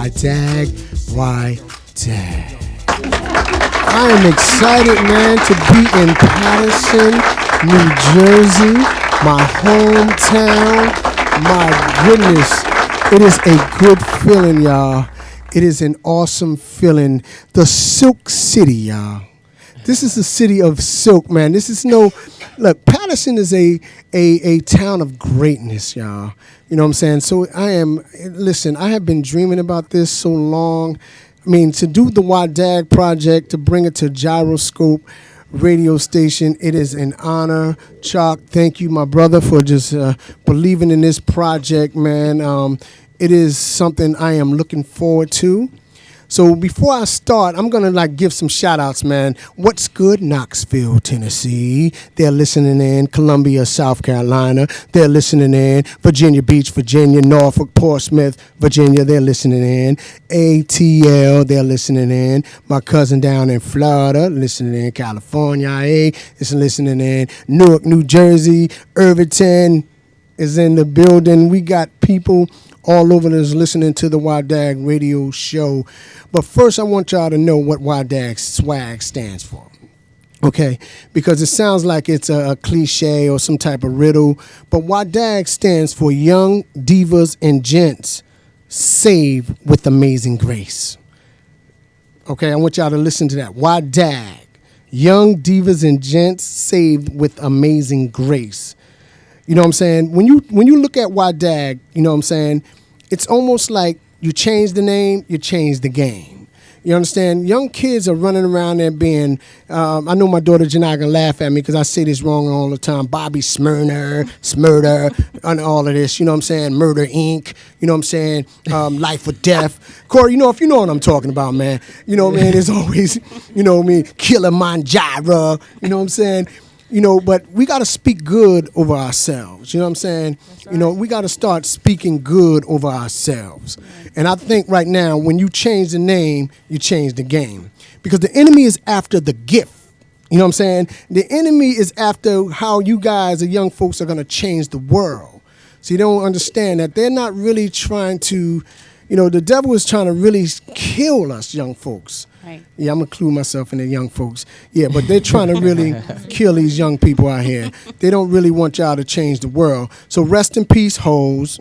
Dag, why dag? I am excited, man, to be in Patterson, New Jersey, my hometown. My goodness, it is a good feeling, y'all. It is an awesome feeling. The Silk City, y'all. This is the city of silk, man. This is look, Patterson is a town of greatness, y'all. You know what I'm saying? So I have been dreaming about this so long. I mean, to do the WADAG project, to bring it to Gyroscope radio station, it is an honor. Chalk, thank you, my brother, for just believing in this project, man. It is something I am looking forward to. So before I start, I'm going to give some shout outs, man. What's good? Knoxville, Tennessee. They're listening in. Columbia, South Carolina. They're listening in. Virginia Beach, Virginia. Norfolk, Portsmouth, Virginia. They're listening in. ATL, they're listening in. My cousin down in Florida, listening in. California, is listening in. Newark, New Jersey. Irvington is in the building. We got people all over us listening to the WADAG radio show. But first, I want y'all to know what WADAG swag stands for. Okay? Because it sounds like it's a cliche or some type of riddle. But WADAG stands for Young Divas and Gents Saved with Amazing Grace. Okay? I want y'all to listen to that. WADAG. Young Divas and Gents Saved with Amazing Grace. You know what I'm saying? When you look at WADAG, you know what I'm saying? It's almost like you change the name, you change the game. You understand? Young kids are running around there being, I know my daughter Janai can laugh at me because I say this wrong all the time. Bobby Smurner, and all of this, you know what I'm saying? Murder Inc., you know what I'm saying? Life or Death. Corey, if you know what I'm talking about, man. You know what I mean? There's always, you know what I mean? Kilimanjaro, you know what I'm saying? But we got to speak good over ourselves. You know what I'm saying? Right. We got to start speaking good over ourselves. Right. And I think right now, when you change the name, you change the game. Because the enemy is after the gift. You know what I'm saying? The enemy is after how you guys, the young folks, are going to change the world. So you don't understand that they're not really trying to, the devil is trying to really kill us young folks. Right. Yeah, I'm going to include myself in the young folks. Yeah, but they're trying to really kill these young people out here. They don't really want y'all to change the world. So rest in peace, hoes.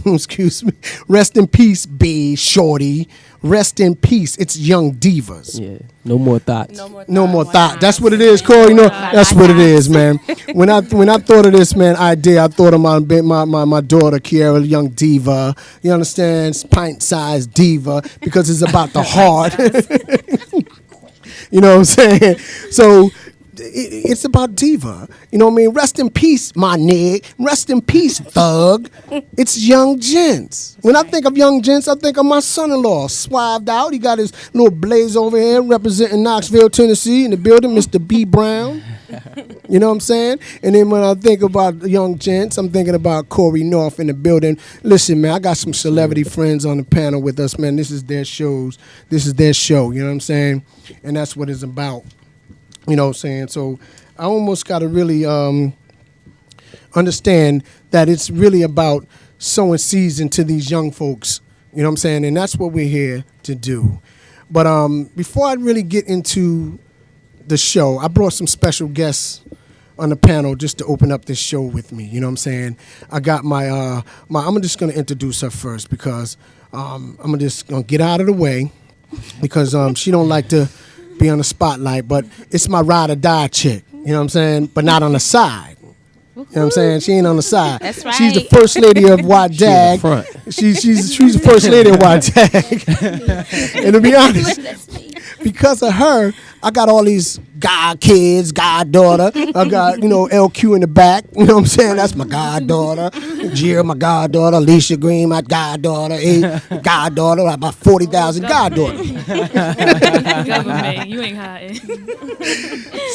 Excuse me. Rest in peace, B, shorty. Rest in peace. It's young divas. Yeah. No more thoughts. No more thought. That's what it is, Corey. That's what it is, man. When I thought of this, man, I thought of my daughter, Kiara, young diva. You understand? Pint-sized diva, because it's about the heart. You know what I'm saying? So it's about diva. You know what I mean? Rest in peace, my nigga. Rest in peace, thug. It's young gents. When I think of young gents, I think of my son-in-law, swived out. He got his little blaze over here representing Knoxville, Tennessee in the building, Mr. B. Brown. You know what I'm saying? And then when I think about young gents, I'm thinking about Corey North in the building. Listen, man, I got some celebrity friends on the panel with us, man. This is their shows. This is their show, you know what I'm saying? And that's what it's about. You know what I'm saying? So I almost got to really understand that it's really about sowing seeds into these young folks. You know what I'm saying? And that's what we're here to do. But before I really get into the show, I brought some special guests on the panel just to open up this show with me. You know what I'm saying? I got I'm just going to introduce her first because I'm just going to get out of the way because she don't like to be on the spotlight, but it's my ride or die chick, you know what I'm saying? But not on the side. You know what I'm saying? She ain't on the side. That's right. She's the first lady of WADAG. She's the first lady of WADAG. And to be honest, because of her, I got all these god kids, goddaughter. I got, LQ in the back. You know what I'm saying? That's my goddaughter. Jill, my goddaughter. Alicia Green, my goddaughter. Goddaughter. About 40,000 goddaughters. Government, you ain't hiding.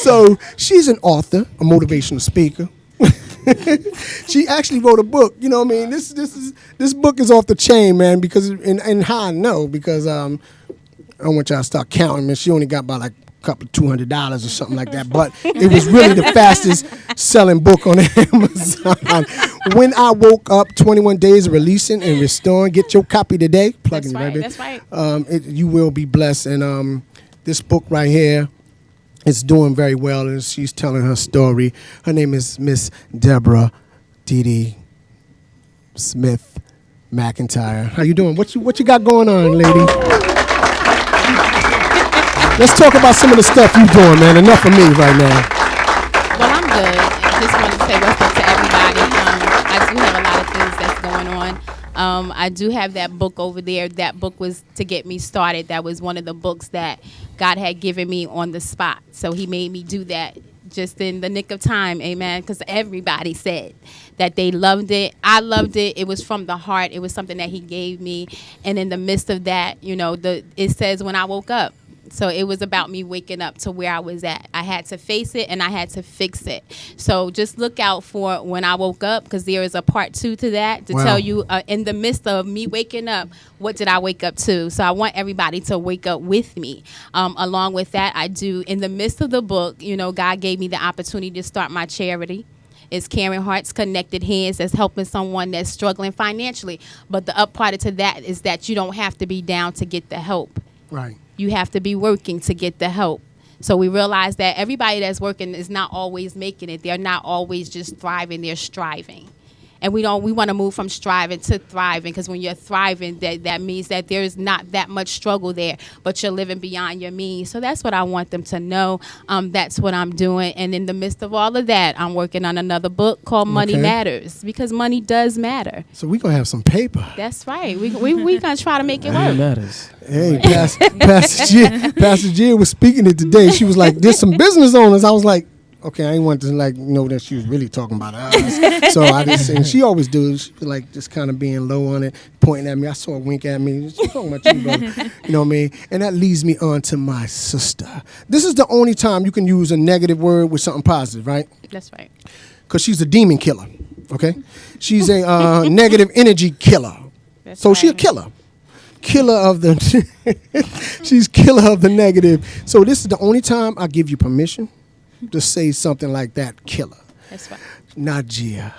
So she's an author, a motivational speaker. She actually wrote a book. You know what I mean? This book is off the chain, man, because and how I know, because I don't want y'all to start counting, man. She only got about like a couple $200 or something like that. But it was really the fastest selling book on Amazon. When I Woke Up, 21 Days of Releasing and Restoring. Get your copy today. Plugging That's right. baby. That's right. You will be blessed. And this book right here is doing very well, and she's telling her story. Her name is Miss Deborah Dee Smith McIntyre. How you doing? What you got going on, lady? Let's talk about some of the stuff you're doing, man. Enough of me right now. Well, I'm good. I just wanted to say what's up to everybody. I do have a lot of things that's going on. I do have that book over there. That book was to get me started. That was one of the books that God had given me on the spot. So he made me do that just in the nick of time, amen, because everybody said that they loved it. I loved it. It was from the heart. It was something that he gave me. And in the midst of that, it says when I woke up. So it was about me waking up to where I was at. I had to face it and I had to fix it. So just look out for when I woke up, because there is a part 2 to that to tell you in the midst of me waking up, what did I wake up to? So I want everybody to wake up with me. Along with that, I do, in the midst of the book, God gave me the opportunity to start my charity. It's Caring Hearts, Connected Hands, that's helping someone that's struggling financially. But the up part to that is that you don't have to be down to get the help. Right. You have to be working to get the help. So we realize that everybody that's working is not always making it. They're not always just thriving. They're striving. And we want to move from striving to thriving, because when you're thriving, that means that there's not that much struggle there, but you're living beyond your means. So that's what I want them to know. That's what I'm doing. And in the midst of all of that, I'm working on another book called Money Matters, because money does matter. So we're going to have some paper. That's right. We going to try to make it Money work. matters. Hey, Pastor Jill was speaking it today. She was like, there's some business owners. I was like, okay, I didn't want to know that she was really talking about us. So I just, and she always do. She was like just kind of being low on it, pointing at me. I saw a wink at me. She's talking about you, brother. You know what I mean? And that leads me on to my sister. This is the only time you can use a negative word with something positive, right? That's right. Because she's a demon killer, okay? She's a negative energy killer. That's So right. she's a killer. Killer of the, she's killer of the negative. So this is the only time I give you permission to say something like that, killer. That's right. Najia.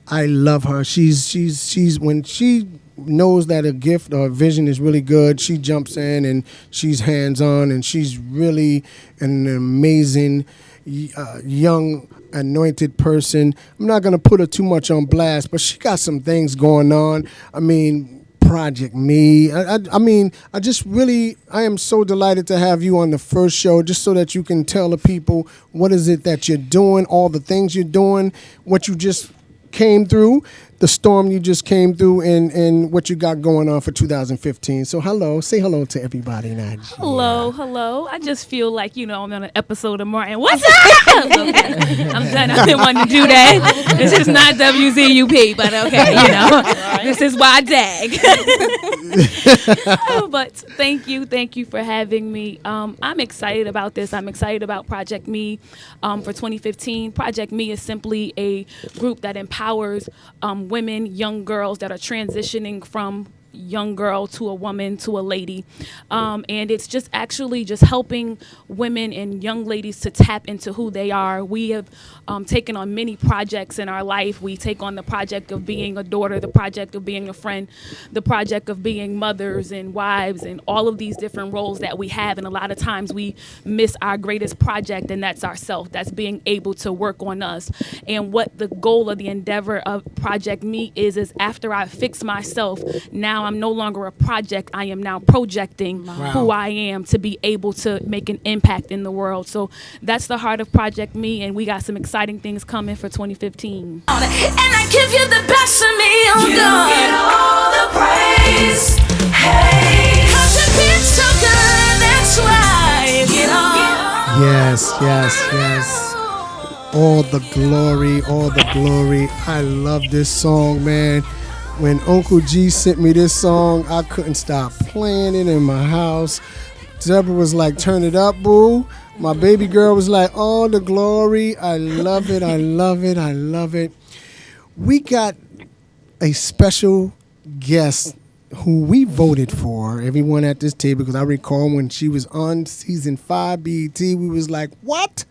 I love her. She's when she knows that a gift or a vision is really good, she jumps in and she's hands-on, and she's really an amazing young anointed person. I'm not going to put her too much on blast, but she got some things going on. I mean, Project Me. I mean, I am so delighted to have you on the first show, just so that you can tell the people what is it that you're doing, all the things you're doing, what you just came through, the storm you just came through, and what you got going on for 2015. So say hello to everybody, Najee. Hello. I just feel like, I'm on an episode of Martin. What's up? Okay. I'm done. I didn't want to do that. This is not WZUP, but okay, this is why I dag. But thank you for having me. I'm excited about this. I'm excited about Project Me for 2015. Project Me is simply a group that empowers women, young girls that are transitioning from young girl to a woman to a lady, and it's just helping women and young ladies to tap into who they are. We have taken on many projects in our life. We take on the project of being a daughter, the project of being a friend, the project of being mothers and wives, and all of these different roles that we have, and a lot of times we miss our greatest project, and that's ourself. That's being able to work on us. And what the goal of the endeavor of Project Me is after I fix myself, now I'm no longer a project. I am now projecting who I am to be able to make an impact in the world. So that's the heart of Project Me, and we got some exciting things coming for 2015. And I give you the best of me, oh you God. Get all the praise. Hey, 'cause you've been so good, that's why you get all. Yes. All the glory. I love this song, man. When Uncle G sent me this song, I couldn't stop playing it in my house. Deborah was like, turn it up, boo. My baby girl was like, all the glory. I love it. We got a special guest who we voted for, everyone at this table, because I recall when she was on season 5 BET, we was like, what?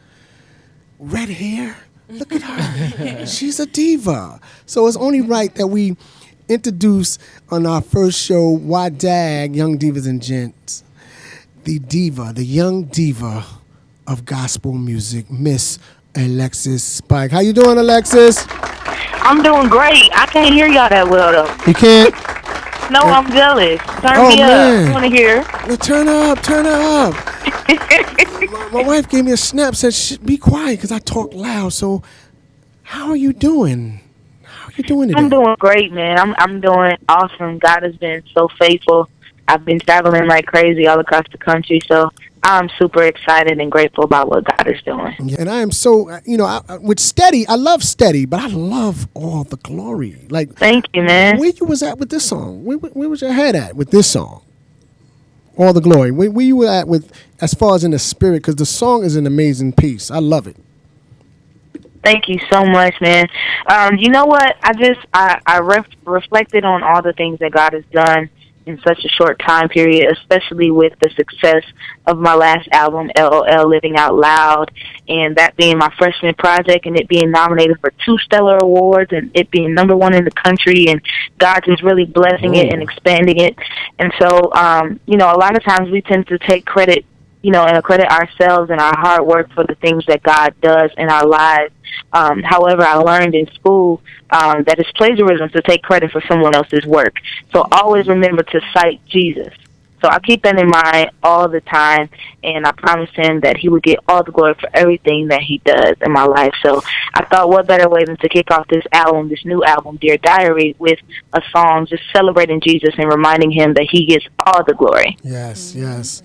Red hair? Look at her. She's a diva. So it's only right that we introduce on our first show, Why Dag, Young Divas and Gents, the diva, the young diva of gospel music, Miss Alexis Spight. How you doing, Alexis? I'm doing great. I can't hear y'all that well, though. You can't? No, I'm jealous. Turn me man. up. I want to hear. Well, turn up. My wife gave me a snap, said, be quiet, because I talk loud. So how are you doing? How are you doing today? I'm doing great, man. I'm doing awesome. God has been so faithful. I've been traveling like crazy all across the country, so I'm super excited and grateful about what God is doing. Yeah, and I am so, with Steady, I love Steady, but I love All the Glory. Like, thank you, man. Where you was at with this song? Where was your head at with this song? All the Glory. Where you were at with, as far as in the spirit, because the song is an amazing piece. I love it. Thank you so much, man. You know what? I reflected on all the things that God has done in such a short time period, especially with the success of my last album, LOL, Living Out Loud, and that being my freshman project and it being nominated for 2 Stellar Awards and it being #1 in the country and God just really blessing it and expanding it. And so, a lot of times we tend to take credit, and credit ourselves and our hard work for the things that God does in our lives. However, I learned in school that it's plagiarism to take credit for someone else's work. So always remember to cite Jesus. So I keep that in mind all the time, and I promised him that he would get all the glory for everything that he does in my life. So I thought, what better way than to kick off this new album, Dear Diary, with a song just celebrating Jesus and reminding him that he gets all the glory. Yes, yes.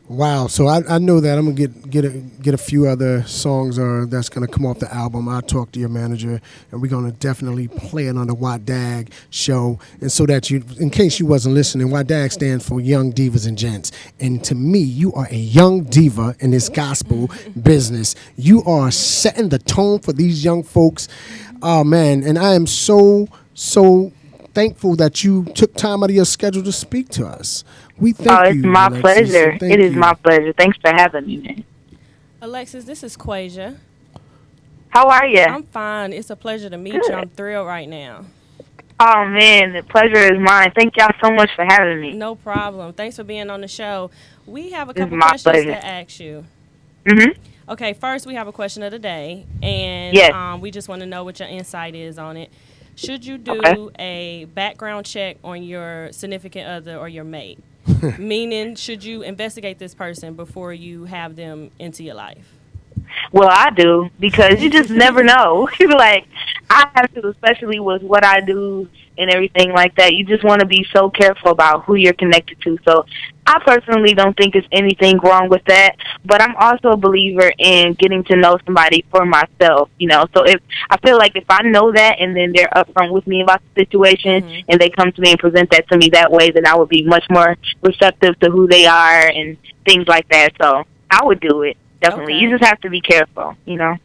Wow, so I know that I'm gonna get a few other songs that's gonna come off the album. I'll talk to your manager, and we're gonna definitely play it on the WADAG show. And so that you, in case you wasn't listening, WADAG stands for Young Divas and Gents. And to me, you are a young diva in this gospel business. You are setting the tone for these young folks. Oh man, and I am so thankful that you took time out of your schedule to speak to us. We thank you. It's my Alexis. pleasure. It is you. my pleasure. Thanks for having me, man. Alexis, this is Quasia. How are you? I'm fine. It's a pleasure to meet you. I'm thrilled right now. Oh, man, the pleasure is mine. Thank y'all so much for having me. No problem. Thanks for being on the show. We have a This is couple my questions pleasure. to ask you. Mm-hmm. Okay, first we have a question of the day, and Yes. we just want to know what your insight is on it. Should you do a background check on your significant other or your mate? Meaning, should you investigate this person before you have them into your life? Well, I do, because you just never know. Like, I have to, especially with what I do and everything like that. You just want to be so careful about who you're connected to. So I personally don't think there's anything wrong with that, but I'm also a believer in getting to know somebody for myself, So if I feel like if I know that and then they're upfront with me about the situation and they come to me and present that to me that way, then I would be much more receptive to who they are and things like that. So I would do it. Definitely. Okay. You just have to be careful,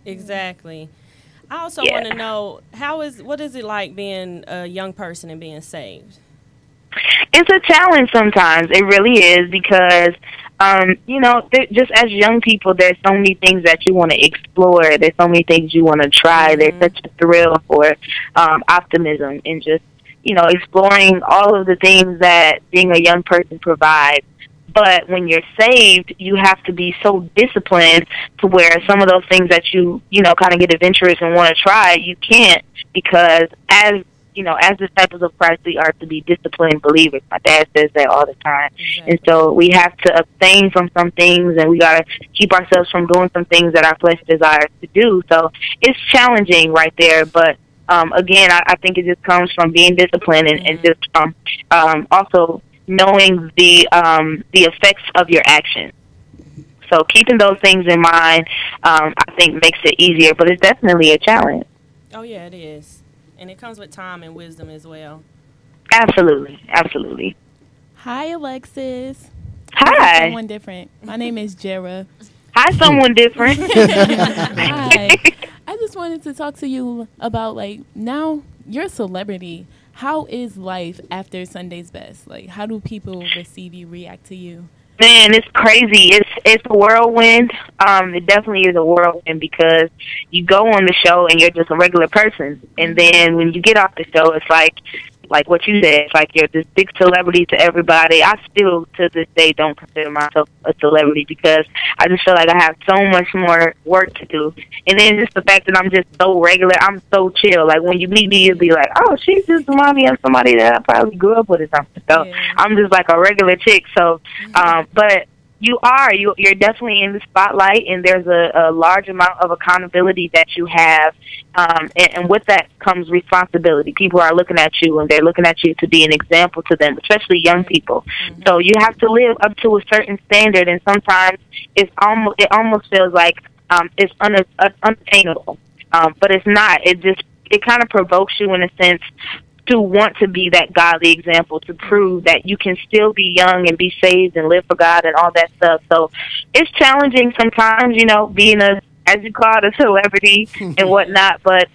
Exactly. I also want to know, what is it like being a young person and being saved? It's a challenge sometimes. It really is, because, just as young people, there's so many things that you want to explore. There's so many things you want to try. There's such a thrill for optimism and just, exploring all of the things that being a young person provides. But when you're saved, you have to be so disciplined to where some of those things that you kind of get adventurous and want to try, you can't, because as disciples of Christ, we are to be disciplined believers. My dad says that all the time. Exactly. And so we have to abstain from some things, and we got to keep ourselves from doing some things that our flesh desires to do. So it's challenging right there, but again, I think it just comes from being disciplined and just also knowing the effects of your actions. So keeping those things in mind, I think makes it easier, but it's definitely a challenge. Oh, yeah, it is. And it comes with time and wisdom as well. Absolutely. Absolutely. Hi, Alexis. Hi. Someone different. My name is Jera. Hi, someone different. Hi. I just wanted to talk to you about, now you're a celebrity. How is life after Sunday's Best? How do people receive you, react to you? Man, it's crazy. It's a whirlwind. It definitely is a whirlwind because you go on the show and you're just a regular person, and then when you get off the show, it's like what you said. It's like you're this big celebrity to everybody. I still to this day don't consider myself a celebrity because I just feel like I have so much more work to do. And then just the fact that I'm just so regular, I'm so chill. Like when you meet me, you'll be like, oh, she's just reminds me of somebody that I probably grew up with or something. So I'm just like a regular chick. So, but you're definitely in the spotlight, and there's a large amount of accountability that you have, and with that comes responsibility. People are looking at you, and they're looking at you to be an example to them, especially young people. So you have to live up to a certain standard, and sometimes it almost feels like it's unattainable, but it's not. It kind of provokes you in a sense to want to be that godly example, to prove that you can still be young and be saved and live for God and all that stuff. So it's challenging sometimes, being as you call it, a celebrity and whatnot, but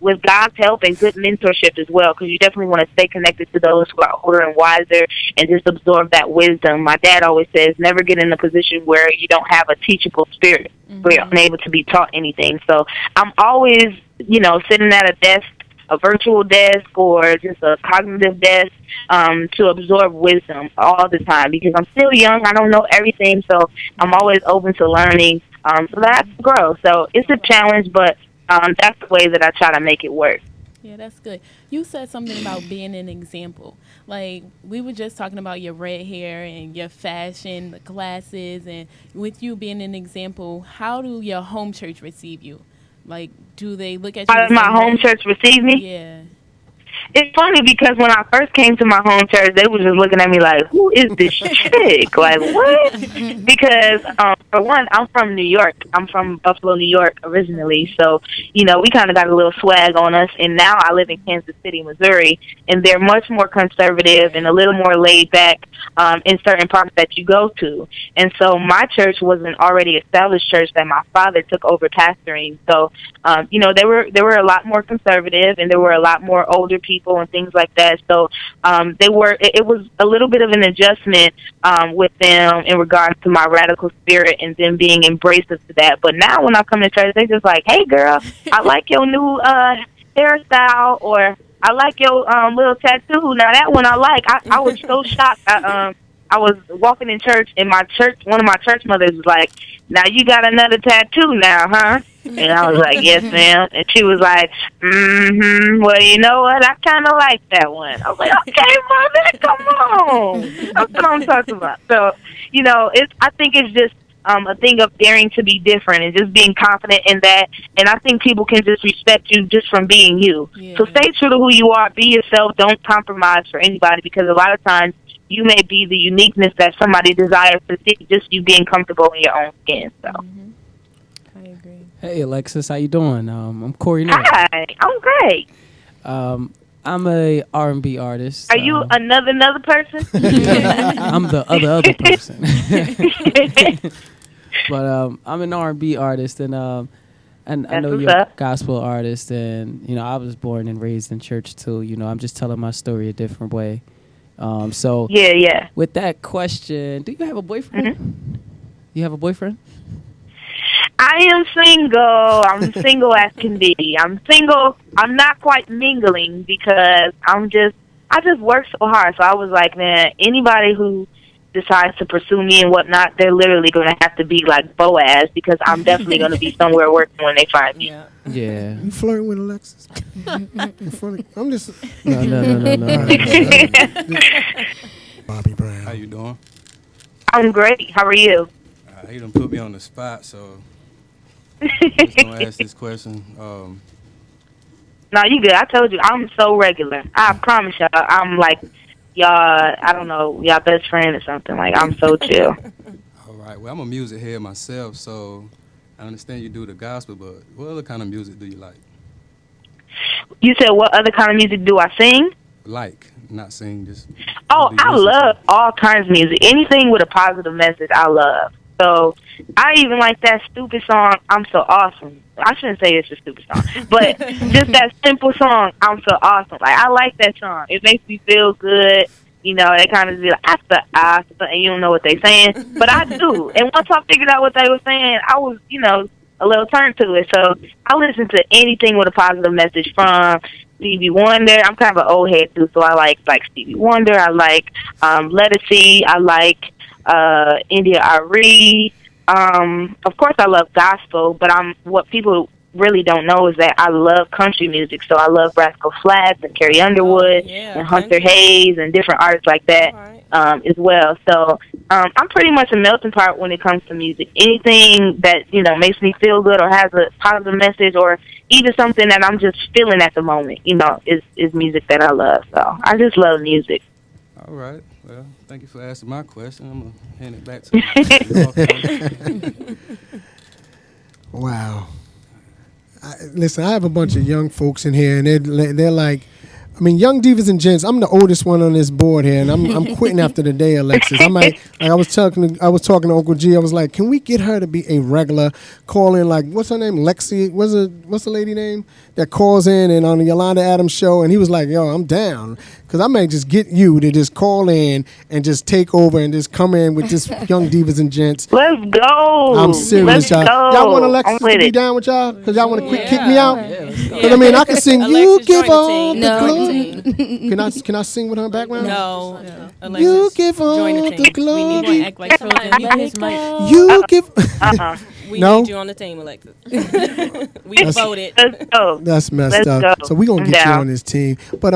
with God's help and good mentorship as well, because you definitely want to stay connected to those who are older and wiser and just absorb that wisdom. My dad always says, never get in a position where you don't have a teachable spirit, where you're unable to be taught anything. So I'm always, sitting at a desk, a virtual desk or just a cognitive desk, to absorb wisdom all the time because I'm still young. I don't know everything, so I'm always open to learning, so that I can grow. So it's a challenge, but that's the way that I try to make it work. Yeah, that's good. You said something about being an example. Like, we were just talking about your red hair and your fashion, the glasses, and with you being an example, how do your home church receive you? Like, do they look at you? How does my home church receive me? Yeah. It's funny because when I first came to my home church, they were just looking at me like, who is this chick? Like, what? Because, for one, I'm from New York. I'm from Buffalo, New York originally. So, we kind of got a little swag on us. And now I live in Kansas City, Missouri. And they're much more conservative and a little more laid back in certain parts that you go to. And so my church was an already established church that my father took over pastoring. So, they were a lot more conservative, and there were a lot more older people and things like that. So it was a little bit of an adjustment with them in regards to my radical spirit and them being embracive to that. But now when I come to church, they just like, hey girl, I like your new hairstyle, or I like your little tattoo. Now that one I like. I was so shocked. I was walking in church, and one of my church mothers was like, now you got another tattoo now, huh? And I was like, yes, ma'am. And she was like, well, you know what? I kind of like that one. I was like, okay, mother, come on. That's what I'm talking about. So, I think it's just a thing of daring to be different and just being confident in that. And I think people can just respect you just from being you. Yeah. So stay true to who you are. Be yourself. Don't compromise for anybody, because a lot of times you may be the uniqueness that somebody desires to see, just you being comfortable in your own skin. So. I agree. Hey, Alexis, how you doing? I'm Corey Nell. Hi, I'm great. I'm a R&B artist. Are you another person? I'm the other person. But I'm an R&B artist, and I know you're a gospel artist, and I was born and raised in church too. I'm just telling my story a different way. So yeah. With that question, do you have a boyfriend? Mm-hmm. You have a boyfriend? I am single. I'm single as can be. I'm single. I'm not quite mingling because I just work so hard. So I was like, man, anybody who decides to pursue me and whatnot, they're literally going to have to be like Boaz, because I'm definitely going to be somewhere working when they find me. Yeah. You flirting with Alexis? In front of, I'm just... No. Bobby Brown. How you doing? I'm great. How are you? You done put me on the spot, so I'm just going to ask this question. No, you good. I told you, I'm so regular. I promise y'all, I'm like, y'all, I don't know, y'all best friend or something. Like, I'm so chill. All right. Well, I'm a music head myself, so I understand you do the gospel, but what other kind of music do you like? You said, what other kind of music do I sing? Like, not sing, just... Oh, I love all kinds of music. Anything with a positive message, I love. So I even like that stupid song, I'm So Awesome. I shouldn't say it's a stupid song, but just that simple song, I'm So Awesome. Like, I like that song. It makes me feel good. You know, they kind of be like, and you don't know what they're saying. But I do. And once I figured out what they were saying, I was, you know, a little turned to it. So I listen to anything with a positive message from Stevie Wonder. I'm kind of an old head, too, so I like Stevie Wonder. I like Lettucey. I like India Arie. Of course, I love gospel, but what people really don't know is that I love country music. So I love Rascal Flatts and Carrie Underwood and Hunter Hayes and different artists like that as well. So I'm pretty much a melting pot when it comes to music. Anything that, you know, makes me feel good or has a positive message or even something that I'm just feeling at the moment, you know, is music that I love. So I just love music. All right. Well, thank you for asking my question. I'm going to hand it back to you. Wow. Listen, I have a bunch of young folks in here, and they're like, I mean, young divas and gents. I'm the oldest one on this board here, and I'm quitting after the day, Alexis. I was talking to Uncle G. I was like, can we get her to be a regular? Call in, like, what's her name? Lexi. What's the lady name that calls in and on the Yolanda Adams show? And he was like, yo, I'm down, because I may just get you to just call in and just take over and just come in with just young divas and gents. Let's go. I'm serious, y'all. Y'all want Alexis to be down with y'all? Because y'all want to kick me out? Because, I mean, I can sing, you give all the glory. Can I sing with her background? No. You give all the glory. We need to act like You give. We need you on the team, Alexis. We voted. That's messed up. So we're going to get you on this team. But,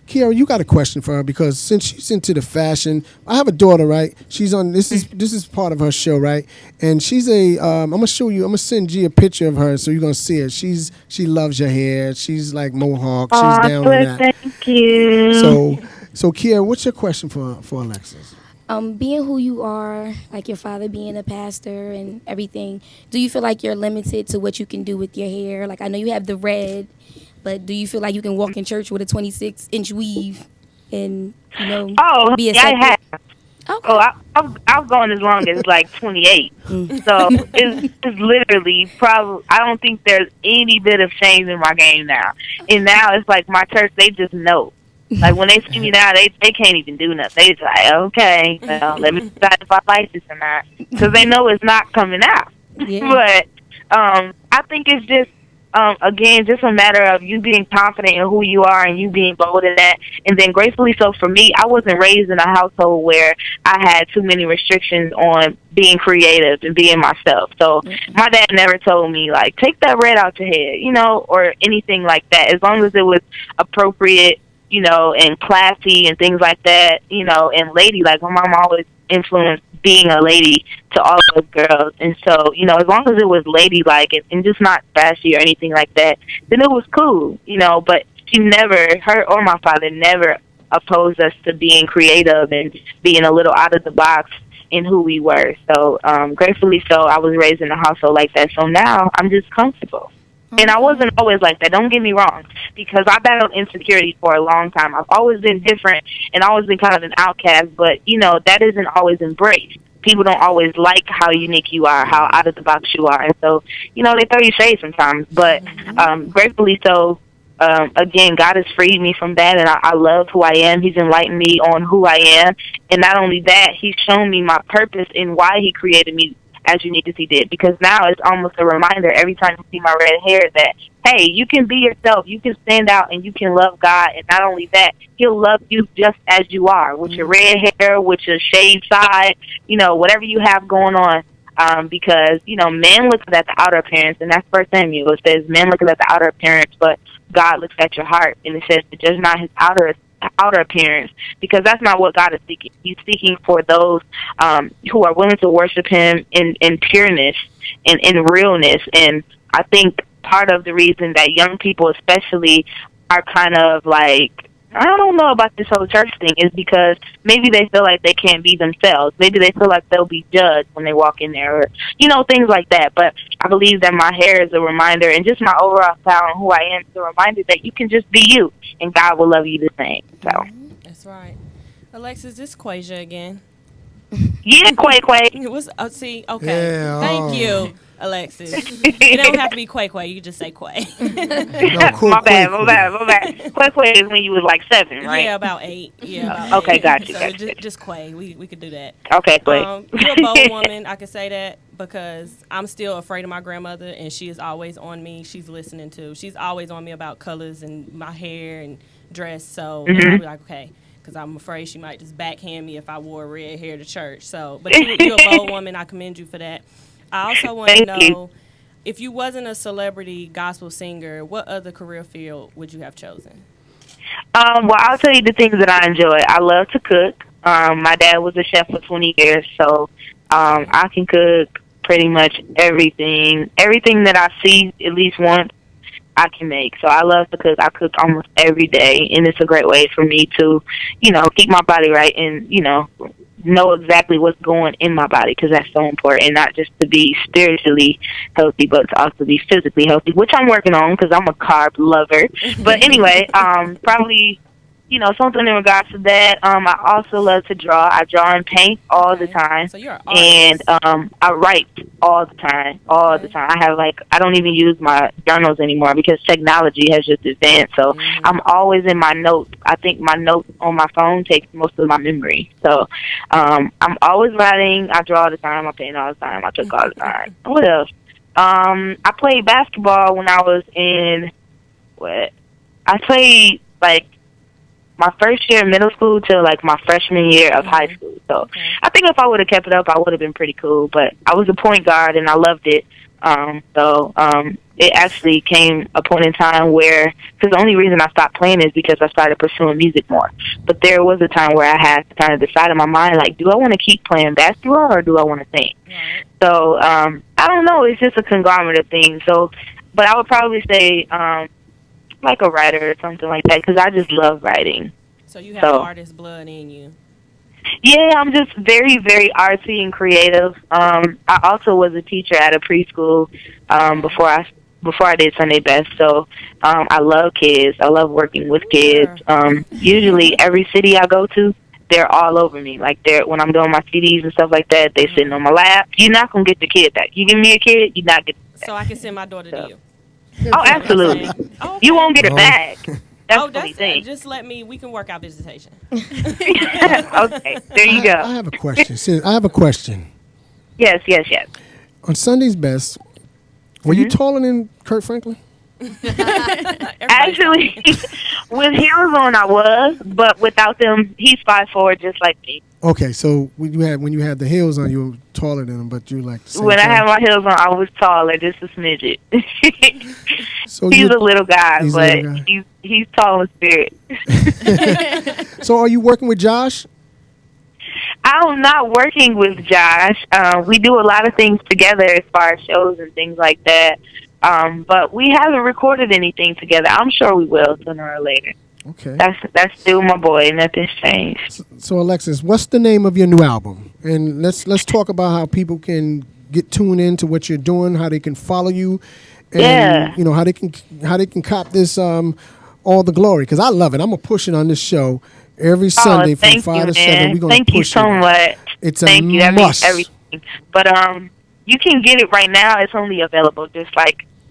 Kiara, you got a question for her, because since she's into the fashion, I have a daughter, right? She's on, this is part of her show, right? And she's I'm going to show you, I'm going to send you a picture of her so you're going to see her. She loves your hair. She's like Mohawk. She's down on that. Thank you. So Kiara, what's your question for Alexis? Being who you are, like your father being a pastor and everything, do you feel like you're limited to what you can do with your hair? Like, I know you have the red, but do you feel like you can walk in church with a 26-inch weave and, you know, be accepted? I have. Okay. Oh, I was going as long as like 28. So it's literally probably, I don't think there's any bit of change in my game now. And now it's like my church, they just know. Like, when they see me now, they can't even do nothing. They just like, okay, well, let me decide if I like this or not. Because they know it's not coming out. Yeah. But I think it's just, again, just a matter of you being confident in who you are and you being bold in that. And then gracefully so for me, I wasn't raised in a household where I had too many restrictions on being creative and being myself. So my dad never told me, like, take that red out your head, you know, or anything like that. As long as it was appropriate, you know, and classy and things like that, you know, and ladylike. My mom always influenced being a lady to all those girls. And so, you know, as long as it was ladylike and just not flashy or anything like that, then it was cool, you know. But her or my father never opposed us to being creative and being a little out of the box in who we were. So, gratefully so, I was raised in a household like that. So now I'm just comfortable. And I wasn't always like that. Don't get me wrong, because I battled insecurity for a long time. I've always been different and always been kind of an outcast, but, you know, that isn't always embraced. People don't always like how unique you are, how out of the box you are. And so, you know, they throw you shade sometimes. But gratefully so, again, God has freed me from that, and I love who I am. He's enlightened me on who I am. And not only that, He's shown me my purpose and why He created me as unique as He did, because now it's almost a reminder every time you see my red hair that, hey, you can be yourself, you can stand out, and you can love God. And not only that, He'll love you just as you are, with your red hair, with your shaved side, you know, whatever you have going on. Because, you know, man looks at the outer appearance, and that's 1 Samuel. It says, man looks at the outer appearance, but God looks at your heart. And it says to judge not his outer appearance, because that's not what God is seeking. He's seeking for those who are willing to worship Him in pureness and in realness. And I think part of the reason that young people especially are kind of like, I don't know about this whole church thing, is because maybe they feel like they can't be themselves. Maybe they feel like they'll be judged when they walk in there, or, you know, things like that. But I believe that my hair is a reminder, and just my overall style and who I am is a reminder that you can just be you, and God will love you the same. So that's right. Alexis, this is Quasia again. Yeah, Quay. It was, see, okay. Yeah, Thank you. Alexis. It don't have to be Quay Quay. You can just say Quay. My bad. Quay is when you was like 7, right? Yeah, about 8. Yeah. About Okay, 8. got you. So just Quay. We could do that. Okay, Quay. You're a bold woman. I can say that because I'm still afraid of my grandmother, and she is always on me. She's listening to. She's always on me about colors and my hair and dress. So and I'll be like, okay. Because I'm afraid she might just backhand me if I wore red hair to church. So, but you're a bold woman. I commend you for that. I also want to know, if you wasn't a celebrity gospel singer, what other career field would you have chosen? Well, I'll tell you the things that I enjoy. I love to cook. My dad was a chef for 20 years, so I can cook pretty much everything. Everything that I see at least once, I can make. So I love to cook. I cook almost every day, and it's a great way for me to, keep my body right and, know exactly what's going in my body, because that's so important, not just to be spiritually healthy, but to also be physically healthy, which I'm working on because I'm a carb lover. But anyway, probably, something in regards to that. I also love to draw. I draw and paint all the time. So you're an artist. And I write all the time. I don't even use my journals anymore because technology has just advanced. So I'm always in my notes. I think my notes on my phone takes most of my memory. So I'm always writing. I draw all the time. I paint all the time. I cook all the time. What else? I played basketball when I was in I played my first year in middle school till my freshman year of high school. So I think if I would have kept it up, I would have been pretty cool. But I was a point guard and I loved it. It actually came a point in time where, because the only reason I stopped playing is because I started pursuing music more. But there was a time where I had to kind of decide in my mind, do I want to keep playing basketball or do I want to sing? Right. So I don't know. It's just a conglomerate of things. So, but I would probably say like a writer or something like that, because I just love writing. So you have artist blood in you. Yeah, I'm just very, very artsy and creative. I also was a teacher at a preschool before I did Sunday Best. So I love kids. I love working with kids. Usually every city I go to, they're all over me. When I'm doing my CDs and stuff like that, they sitting on my lap. You're not going to get the kid back. You give me a kid, you're not getting it back. So I can send my daughter to you. Oh, absolutely. Okay. You won't get it back. That's it. Just we can work out visitation. Okay, there you go. I have a question. I have a question. Yes. On Sunday's Best, were you taller than Kurt Franklin? Actually, with heels on, I was, but without them, he's 5'4", just like me. Okay, so when you had the heels on, you were taller than him, but you like. When I had my heels on, I was taller, just a smidget. So he's a little guy, but he's tall in spirit. So, are you working with Josh? I'm not working with Josh. We do a lot of things together as far as shows and things like that. But we haven't recorded anything together. I'm sure we will sooner or later. Okay. That's still my boy. Nothing's changed. So Alexis, what's the name of your new album? And let's talk about how people can get tuned into what you're doing, how they can follow you, and how they can cop this All the Glory, because I love it. I'm gonna push it on this show every Sunday from 5 to 7. We're gonna thank you so much. It's thank a you. That must. means everything. But you can get it right now. It's only available just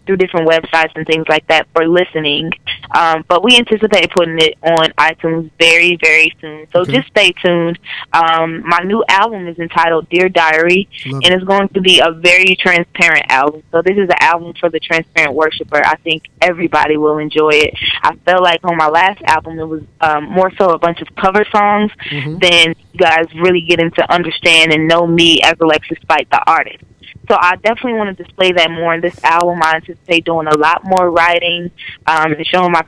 through different websites and things like that for listening. But we anticipate putting it on iTunes very, very soon. So just stay tuned. My new album is entitled Dear Diary, and it's going to be a very transparent album. So this is an album for the transparent worshiper. I think everybody will enjoy it. I felt like on my last album, it was more so a bunch of cover songs than you guys really getting to understand and know me as Alexis Spight, the artist. So I definitely want to display that more in this album. I anticipate doing a lot more writing and showing my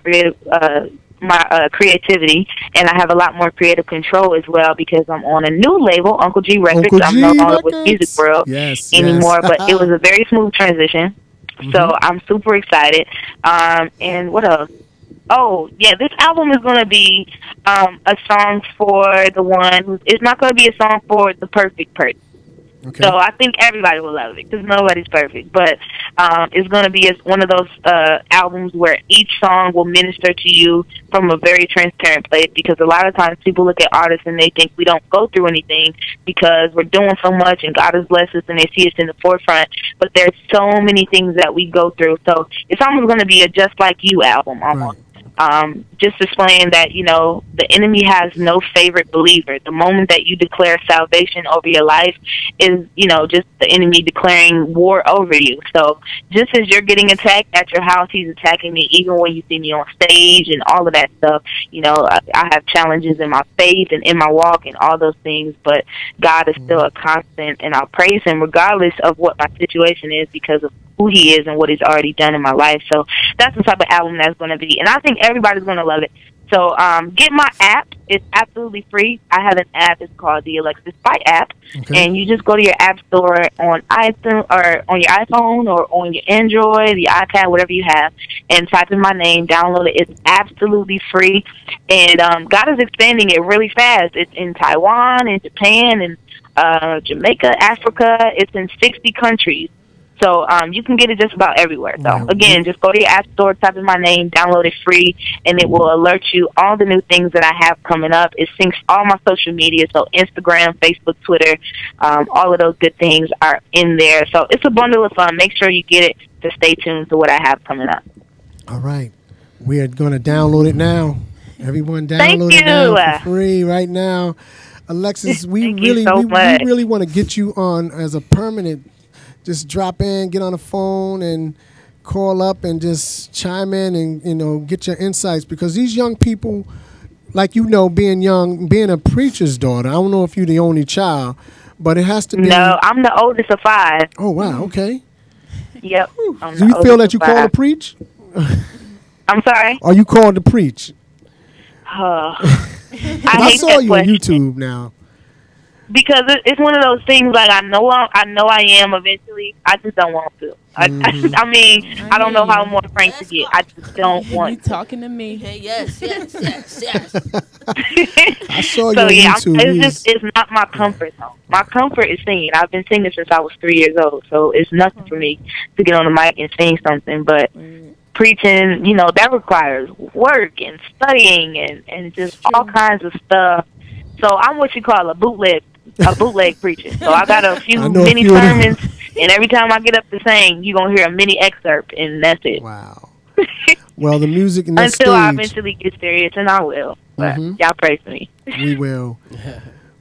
creativity, and I have a lot more creative control as well because I'm on a new label, Uncle G Records. I'm no longer with Music World anymore, but it was a very smooth transition. So I'm super excited. And what else? Oh, yeah, this album is going to be a song for the one it's not going to be a song for the perfect person. Okay. So I think everybody will love it because nobody's perfect. But it's going to be one of those albums where each song will minister to you from a very transparent place, because a lot of times people look at artists and they think we don't go through anything because we're doing so much and God has blessed us and they see us in the forefront. But there's so many things that we go through. So it's almost going to be a Just Like You album almost. Right. Just displaying that, the enemy has no favorite believer. The moment that you declare salvation over your life is, just the enemy declaring war over you. So just as you're getting attacked at your house, he's attacking me even when you see me on stage and all of that stuff. I have challenges in my faith and in my walk and all those things, but God is still a constant, and I'll praise him regardless of what my situation is because of who he is and what he's already done in my life. So that's the type of album that's going to be. And I think everybody's going to love it. So get my app. It's absolutely free. I have an app. It's called the Alexis Spight app. Okay. And you just go to your app store on iTunes or on your iPhone or on your Android, the iPad, whatever you have, and type in my name, download it. It's absolutely free. And God is expanding it really fast. It's in Taiwan, in Japan, and Jamaica, Africa. It's in 60 countries. So you can get it just about everywhere. So, again, just go to your app store, type in my name, download it free, and it will alert you all the new things that I have coming up. It syncs all my social media, so Instagram, Facebook, Twitter, all of those good things are in there. So it's a bundle of fun. Make sure you get it to stay tuned to what I have coming up. All right. We are going to download it now. Everyone download it now for free right now. Alexis, we really want to get you on as a permanent. Just drop in, get on the phone, and call up and just chime in and, get your insights. Because these young people, like being young, being a preacher's daughter, I don't know if you're the only child, but it has to be. No, I'm the oldest of 5. Oh, wow, okay. Yep. Do you feel that you called to preach? I'm sorry? Are you called to preach? I saw you on YouTube now. Because it's one of those things, like, I know I am eventually. I just don't want to. I mean, I don't know how more frank to get. I just don't want You talking to me. Hey, yes. I saw you on YouTube. It's not my comfort zone. My comfort is singing. I've been singing since I was 3 years old, so it's nothing for me to get on the mic and sing something. But preaching, that requires work and studying and just all kinds of stuff. So I'm what you call a bootleg preacher. So I got a few mini sermons, and every time I get up to sing, you're going to hear a mini excerpt, and that's it. Wow. Well, the music and that Until I eventually get serious, and I will. But y'all pray for me. We will.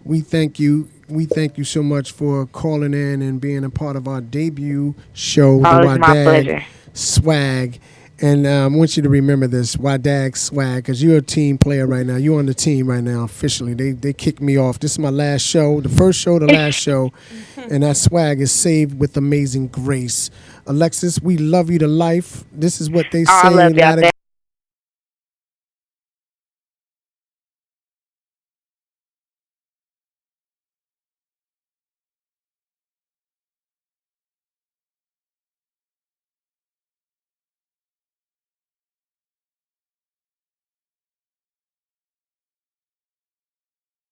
We thank you. We thank you so much for calling in and being a part of our debut show. It's my pleasure. Swag. And I want you to remember this, Wadag Swag, because you're a team player right now. You're on the team right now officially. They kicked me off. This is my last show, the first show, the last show. And that swag is saved with amazing grace. Alexis, we love you to life. This is what they say. I love y'all.